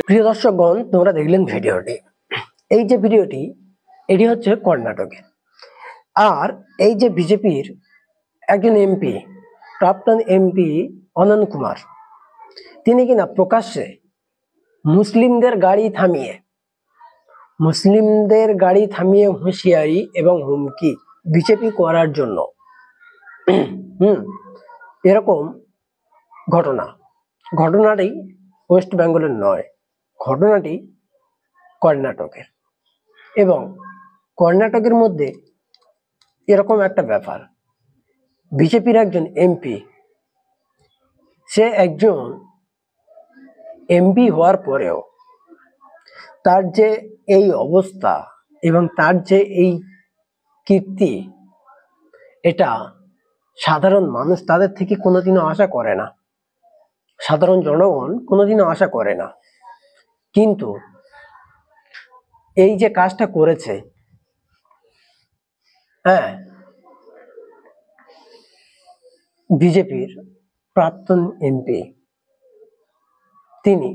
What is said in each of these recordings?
প্রিয় দর্শকগণ, তোমরা দেখলেন ভিডিওটি। এই যে ভিডিওটি, এটি হচ্ছে কর্ণাটকে। আর এই যে বিজেপির একজন এমপি, প্রাক্তন এমপি অনন্ত কুমার, তিনি কিনা প্রকাশ্যে মুসলিমদের গাড়ি থামিয়ে হুঁশিয়ারি এবং হুমকি বিজেপি করার জন্য এরকম ঘটনাটি ওয়েস্ট বেঙ্গলের নয়, ঘটনাটি কর্ণাটকের। এবং কর্ণাটকের মধ্যে এরকম একটা ব্যাপার, বিজেপির একজন এমপি, সে একজন এমপি হওয়ার পরেও তার যে এই অবস্থা এবং তার যে এই কীর্তি, এটা সাধারণ মানুষ তাদের থেকে কোনোদিনও আশা করে না, সাধারণ জনগণ কোনোদিনও আশা করে না। কিন্তু এই যে কাজটা করেছে, বিজেপির প্রাক্তন এমপি, তিনি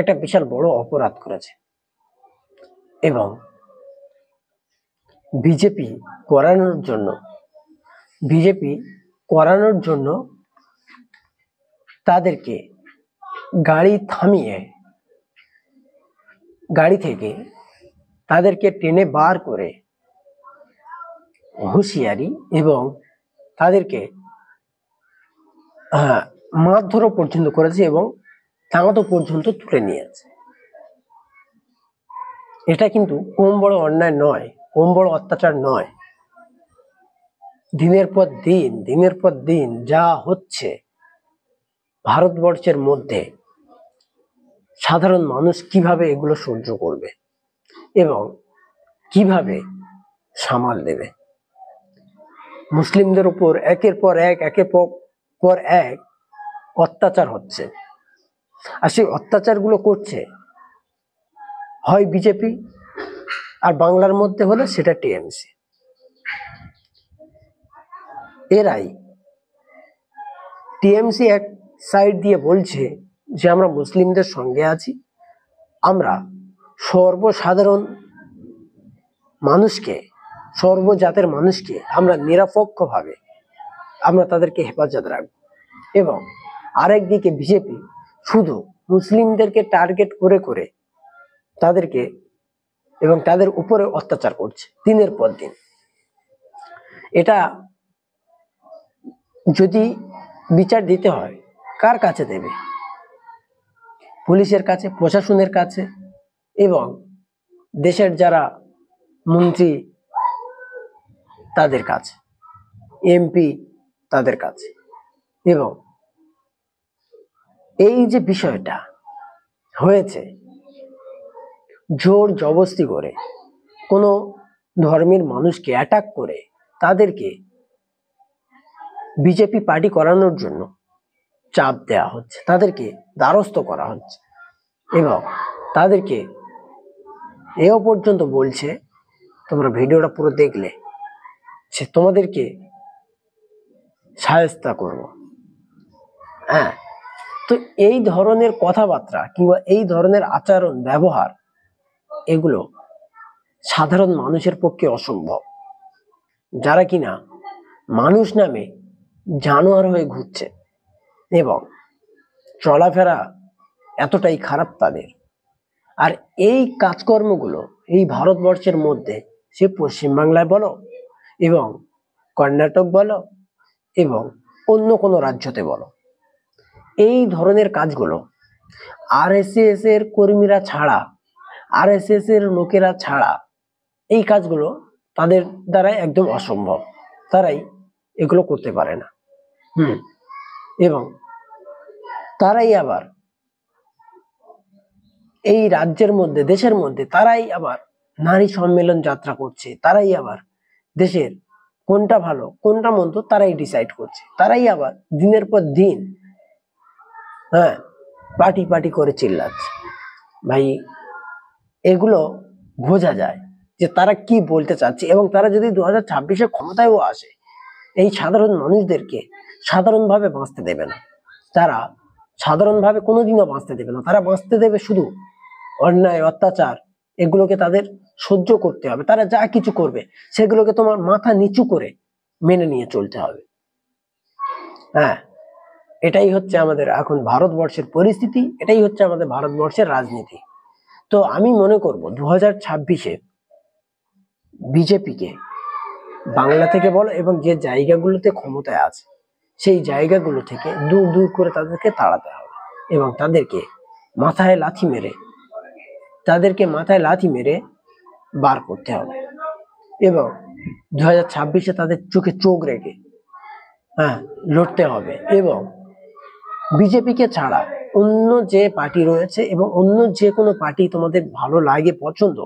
একটা বিশাল বড় অপরাধ করেছে। এবং বিজেপি করানোর জন্য তাদেরকে গাড়ি থামিয়ে গাড়ি থেকে তাদেরকে টেনে বার করে হুঁশিয়ারি এবং তাদেরকে মারধর পর্যন্ত করেছে এবং তাঙাতো পর্যন্ত তুলে নিয়েছে। এটা কিন্তু কম বড় অন্যায় নয়, কম বড় অত্যাচার নয়। দিনের পর দিন যা হচ্ছে ভারতবর্ষের মধ্যে, সাধারণ মানুষ কিভাবে এগুলো সহ্য করবে এবং কিভাবে সামাল দেবে? মুসলিমদের উপর একের পর এক অত্যাচার হচ্ছে, আর সেই অত্যাচারগুলো করছে হয় বিজেপি, আর বাংলার মধ্যে হলে সেটা টিএমসি। টিএমসি এক সাইড দিয়ে বলছে যে আমরা মুসলিমদের সঙ্গে আছি, আমরা সর্বসাধারণ মানুষকে, সর্বজাতের মানুষকে আমরা নিরপেক্ষভাবে আমরা তাদেরকে হেফাজত রাখবো। এবং আরেকদিকে বিজেপি শুধু মুসলিমদেরকে টার্গেট করে তাদেরকে এবং তাদের উপরে অত্যাচার করছে দিনের পর দিন। এটা যদি বিচার দিতে হয়, কার কাছে দেবে? পুলিশের কাছে, প্রশাসনের কাছে, এবং দেশের যারা মন্ত্রী তাদের কাছে, এমপি তাদের কাছে। এবং এই যে বিষয়টা হয়েছে, জোর জবরদস্তি করে কোনো ধর্মের মানুষকে অ্যাটাক করে তাদেরকে বিজেপি পার্টি করানোর জন্য চাপ দেওয়া হচ্ছে, তাদেরকে দ্বারস্থ করা হচ্ছে এবং তাদেরকে এও পর্যন্ত বলছে, তোমরা ভিডিওটা পুরো দেখলে সে তোমাদেরকে শায়েস্তা করব। তো এই ধরনের কথাবার্তা কিংবা এই ধরনের আচরণ ব্যবহার, এগুলো সাধারণ মানুষের পক্ষে অসম্ভব, যারা কিনা মানুষ নামে জানোয়ার হয়ে ঘুরছে এবং চলাফেরা এতটাই খারাপ তাদের। আর এই কাজকর্মগুলো এই ভারতবর্ষের মধ্যে, সে পশ্চিমবাংলায় বলো এবং কর্ণাটক বলো এবং অন্য কোনো রাজ্যতে বলো, এই ধরনের কাজগুলো আরএসএস এর কর্মীরা ছাড়া, আরএসএস এর লোকেরা ছাড়া এই কাজগুলো তাদের দ্বারাই একদম অসম্ভব, তারাই এগুলো করতে পারে না। এবং তারাই আবার এই রাজ্যের মধ্যে, দেশের মধ্যে তারাই আবার নারী সম্মেলন যাত্রা করছে, তারাই আবার দেশের কোনটা ভালো কোনটা মন্দ তারাই ডিসাইড করছে, তারাই আবার দিনের পর দিন পার্টি পার্টি করে চিল্লাচ্ছে। ভাই এগুলো বোঝা যায় যে তারা কি বলতে চাচ্ছে। এবং তারা যদি 2026-এ ক্ষমতায়ও আসে, এই সাধারণ মানুষদেরকে সাধারণভাবে বাঁচতে দেবে না, তারা সাধারণভাবে কোনোদিনও বাঁচতে দেবে না। তারা বাঁচতে দেবে শুধু অন্যায় অত্যাচার, এগুলোকে তাদের সহ্য করতে হবে। তারা যা কিছু করবে সেগুলোকে তোমার মাথা নিচু করে মেনে নিয়ে চলতে হবে। এটাই হচ্ছে আমাদের এখন ভারতবর্ষের পরিস্থিতি, এটাই হচ্ছে আমাদের ভারতবর্ষের রাজনীতি। তো আমি মনে করব 2026-এ বিজেপিকে বাংলা থেকে বলো এবং যে জায়গাগুলোতে ক্ষমতায় আছে সেই জায়গাগুলো থেকে দূর দূর করে তাদেরকে তাড়াতে হবে এবং তাদেরকে মাথায় লাথি মেরে বার করতে হবে। এবং 2026-এ তাদের চোখে চোখ রেখে লড়তে হবে। এবং বিজেপিকে ছাড়া অন্য যে পার্টি রয়েছে এবং অন্য যে কোনো পার্টি তোমাদের ভালো লাগে পছন্দ,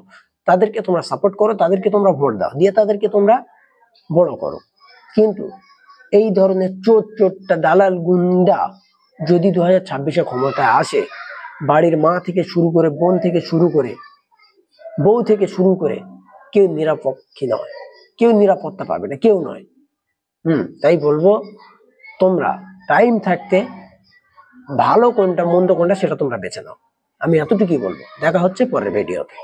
তাদেরকে তোমরা সাপোর্ট করো, তাদেরকে তোমরা ভোট দাও, দিয়ে তাদেরকে তোমরা বড় করো। কিন্তু এই ধরনের চোরটা দালাল গুন্ডা যদি 2026-এ ক্ষমতায় আসে, বাড়ির মা থেকে শুরু করে বোন থেকে শুরু করে বউ থেকে শুরু করে কেউ নিরাপত্তা নয়, কেউ নিরাপত্তা পাবে না, কেউ নয়। তাই বলবো তোমরা টাইম থাকতে ভালো কোনটা মন্দ কোনটা সেটা তোমরা বেছে নাও। আমি এতটুকুই বলবো। দেখা হচ্ছে পরের ভিডিওতে।